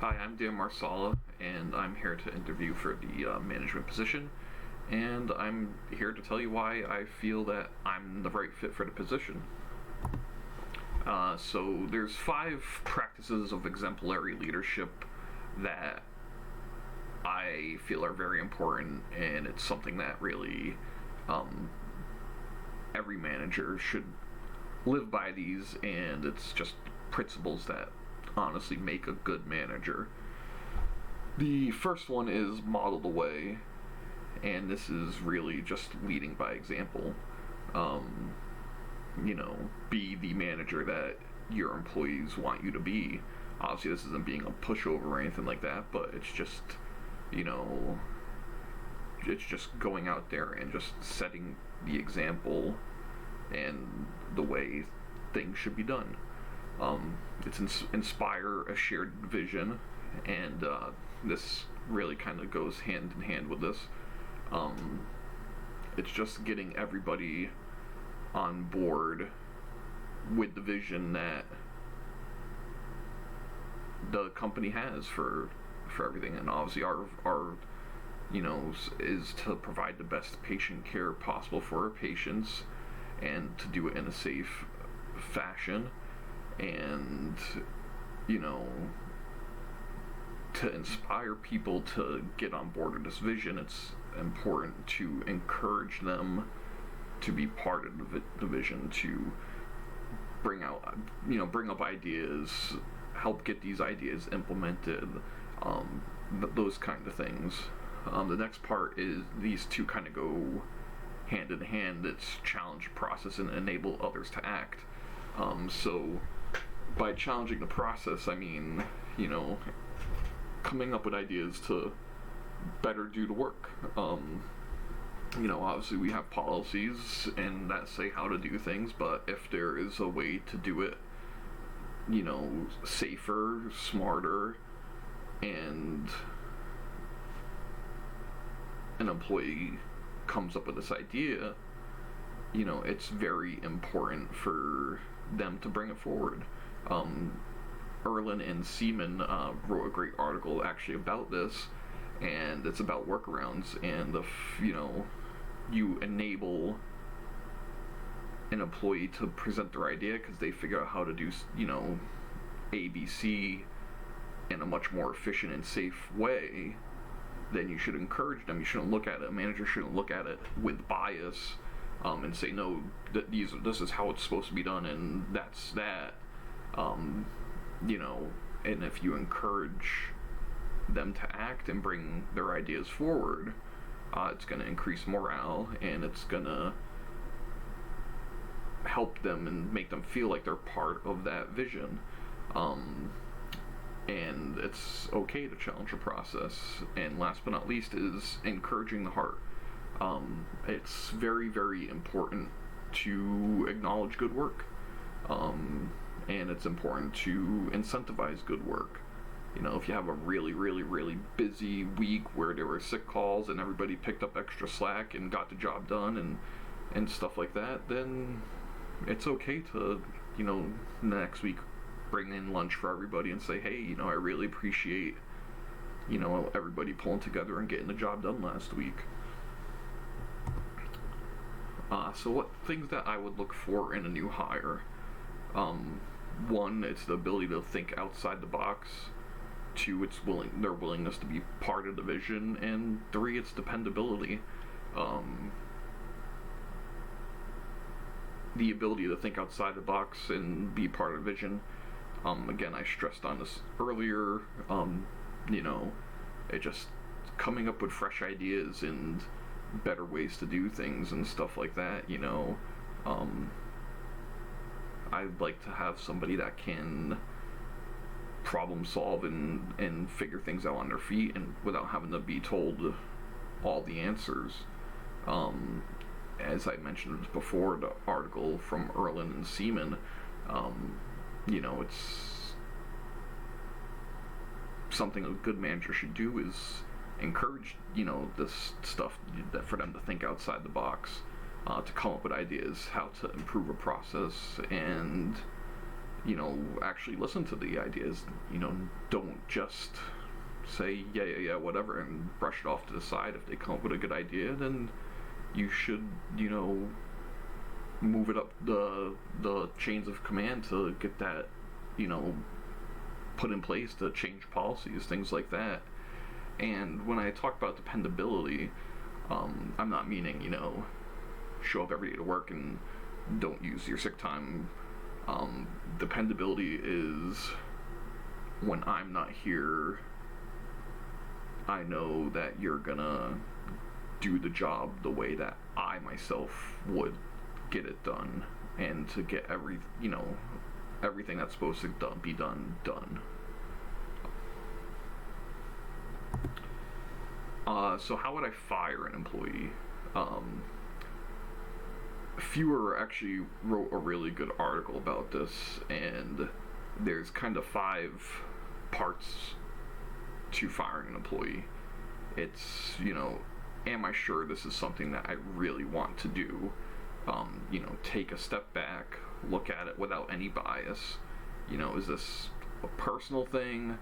Hi, I'm Dan Marsala, and I'm here to interview for the management position. And I'm here to tell you why I feel that I'm the right fit for the position. So there's 5 practices of exemplary leadership that I feel are very important, and it's something that really um, every manager should live by these, and it's just principles that honestly make a good manager. The first one is model the way, and this is really just leading by example. Be the manager that your employees want you to be. Obviously, this isn't being a pushover or anything like that, but it's just, you know, it's just going out there and just setting the example and the way things should be done. It's inspire a shared vision, and this really kind of goes hand in hand with this. It's just getting everybody on board with the vision that the company has for everything, and obviously our is to provide the best patient care possible for our patients and to do it in a safe fashion, and you know to inspire people to get on board with this vision. It's important to encourage them to be part of the vision, to bring out bring up ideas, help get these ideas implemented, those kind of things. The next part is these two kind of go hand in hand. It's challenge process and enable others to act. So by challenging the process, I mean, coming up with ideas to better do the work. Obviously we have policies and that say how to do things, but if there is a way to do it, safer, smarter, and an employee comes up with this idea, it's very important for them to bring it forward. Erlin and Seaman wrote a great article actually about this, and it's about workarounds, and you enable an employee to present their idea because they figure out how to do ABC in a much more efficient and safe way. Then you should encourage them. You shouldn't look at it. A manager shouldn't look at it with bias and say, no, this is how it's supposed to be done, and that's that. And if you encourage them to act and bring their ideas forward, it's going to increase morale, and it's going to help them and make them feel like they're part of that vision. And it's okay to challenge the process. And last but not least is encouraging the heart. It's very, very important to acknowledge good work. And it's important to incentivize good work. If you have a really, really, really busy week where there were sick calls and everybody picked up extra slack and got the job done and stuff like that, then it's okay to, next week bring in lunch for everybody and say, hey, I really appreciate, everybody pulling together and getting the job done last week. So what things that I would look for in a new hire? One, it's the ability to think outside the box. 2, it's their willingness to be part of the vision, and 3, it's dependability. The ability to think outside the box and be part of the vision. Again, I stressed on this earlier. It just coming up with fresh ideas and better ways to do things and stuff like that. I'd like to have somebody that can problem solve and figure things out on their feet and without having to be told all the answers. As I mentioned before, the article from Erlin and Seaman, it's something a good manager should do is encourage, this stuff for them to think outside the box, to come up with ideas how to improve a process and actually listen to the ideas. Don't just say yeah, whatever, and brush it off to the side. If they come up with a good idea, then you should, move it up the chains of command to get that, put in place to change policies, things like that. And when I talk about dependability, I'm not meaning, show up every day to work and don't use your sick time. Dependability is when I'm not here, I know that you're gonna do the job the way that I myself would get it done, and to get everything that's supposed to be done. So how would I fire an employee? Fewer actually wrote a really good article about this, and there's kind of 5 parts to firing an employee. It's, am I sure this is something that I really want to do? Take a step back, look at it without any bias. Is this a personal thing,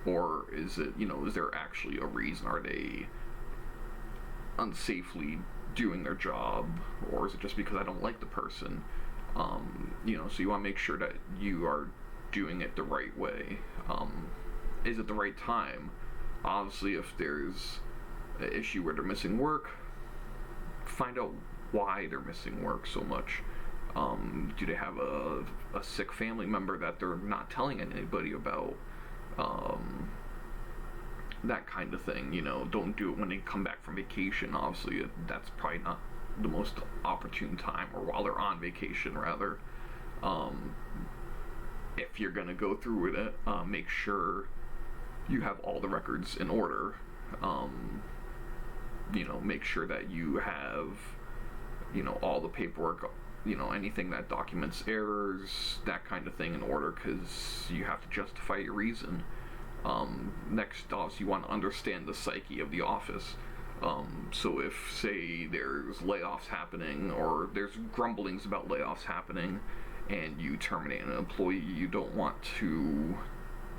or is it, is there actually a reason? Are they unsafely doing their job, or is it just because I don't like the person? So you want to make sure that you are doing it the right way. Is it the right time? Obviously, if there's an issue where they're missing work, find out why they're missing work so much. Do they have a sick family member that they're not telling anybody about? That kind of thing. Don't do it when they come back from vacation. Obviously, that's probably not the most opportune time, or while they're on vacation, rather. If you're gonna go through with it, make sure you have all the records in order. Make sure that you have, all the paperwork, anything that documents errors, that kind of thing in order, because you have to justify your reason. Next off, you want to understand the psyche of the office. So if, say, there's layoffs happening, or there's grumblings about layoffs happening, and you terminate an employee, you don't want to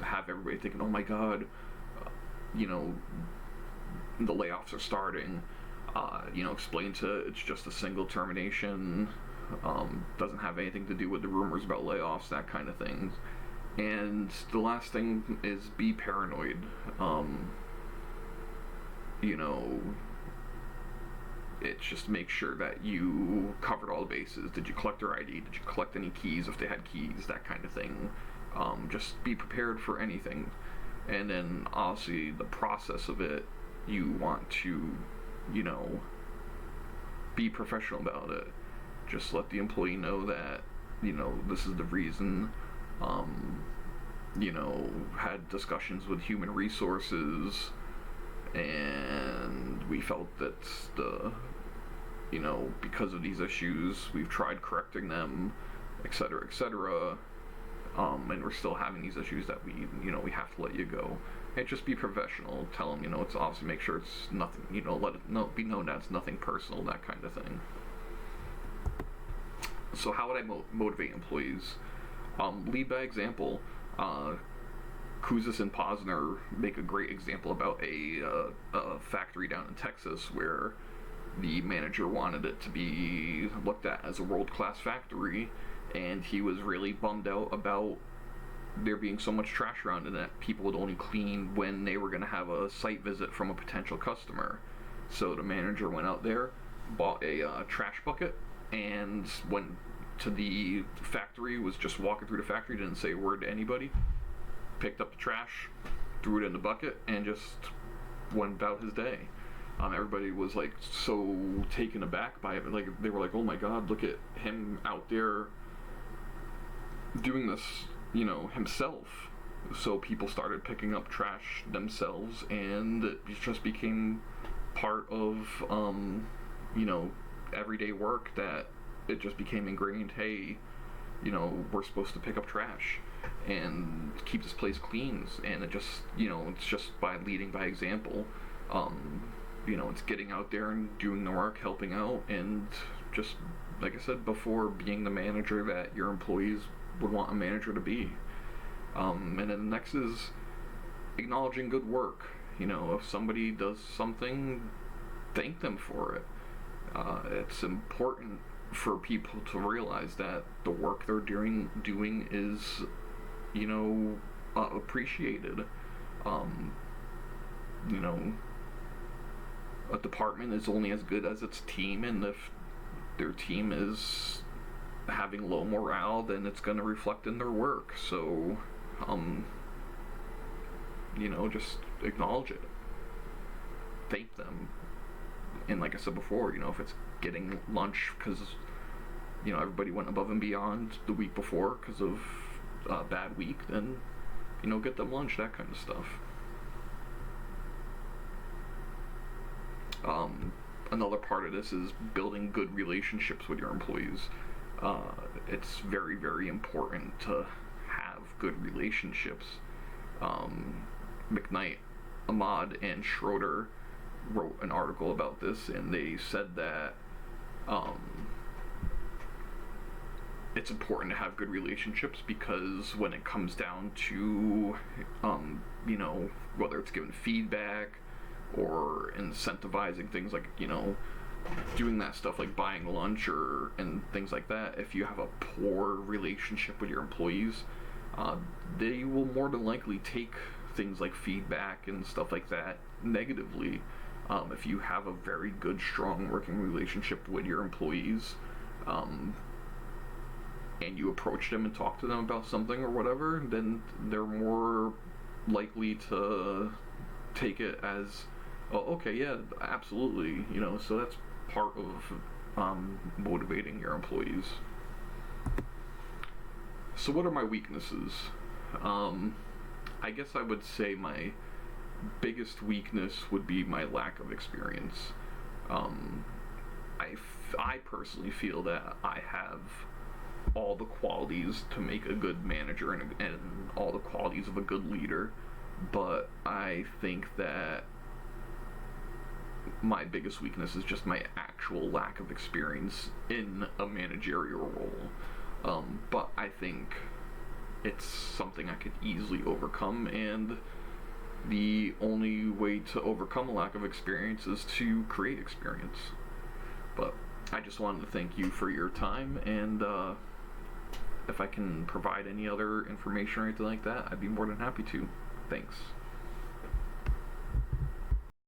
have everybody thinking, oh my god, the layoffs are starting. Explain it's just a single termination, doesn't have anything to do with the rumors about layoffs, that kind of thing. And the last thing is be paranoid. It's just make sure that you covered all the bases. Did you collect their ID? Did you collect any keys if they had keys? That kind of thing. Just be prepared for anything. And then obviously the process of it, you want to, be professional about it. Just let the employee know that, this is the reason. Had discussions with human resources, and we felt that because of these issues, we've tried correcting them, etc., etc., and we're still having these issues that we have to let you go. And just be professional. Tell them, it's obviously, make sure it's nothing, let it be known that it's nothing personal, that kind of thing. So how would I motivate employees? Lead by example. Kouzes and Posner make a great example about a factory down in Texas where the manager wanted it to be looked at as a world-class factory, and he was really bummed out about there being so much trash around and that people would only clean when they were going to have a site visit from a potential customer. So the manager went out there, bought a trash bucket, and went to the factory, was just walking through the factory, didn't say a word to anybody, picked up the trash, threw it in the bucket, and just went about his day. Everybody was like so taken aback by it. Like, they were like, oh my god, look at him out there doing this, himself. So people started picking up trash themselves, and it just became part of, everyday work, that it just became ingrained. Hey, we're supposed to pick up trash and keep this place clean. And it just, it's just by leading by example. It's getting out there and doing the work, helping out, and just, like I said before, being the manager that your employees would want a manager to be. And then the next is acknowledging good work. You know, if somebody does something, thank them for it. It's important for people to realize that the work they're doing is, you know, appreciated. You know, a department is only as good as its team, and if their team is having low morale, then it's going to reflect in their work. So, you know, just acknowledge it. Thank them. And like I said before, you know, if it's getting lunch because, you know, everybody went above and beyond the week before because of a bad week, then, you know, get them lunch, that kind of stuff. Another part of this is building good relationships with your employees. It's very, very important to have good relationships. McKnight, Ahmad, and Schroeder wrote an article about this, and they said that it's important to have good relationships because when it comes down to, you know, whether it's giving feedback or incentivizing things like, you know, doing that stuff like buying lunch and things like that, if you have a poor relationship with your employees, they will more than likely take things like feedback and stuff like that negatively. If you have a very good, strong working relationship with your employees, and you approach them and talk to them about something or whatever, then they're more likely to take it as, oh, okay, yeah, absolutely, you know, so that's part of motivating your employees. So what are my weaknesses? I guess I would say my biggest weakness would be my lack of experience. I personally feel that I have all the qualities to make a good manager and all the qualities of a good leader, but I think that my biggest weakness is just my actual lack of experience in a managerial role. But I think it's something I could easily overcome, and the only way to overcome a lack of experience is to create experience. But I just wanted to thank you for your time, and if I can provide any other information or anything like that, I'd be more than happy to. Thanks.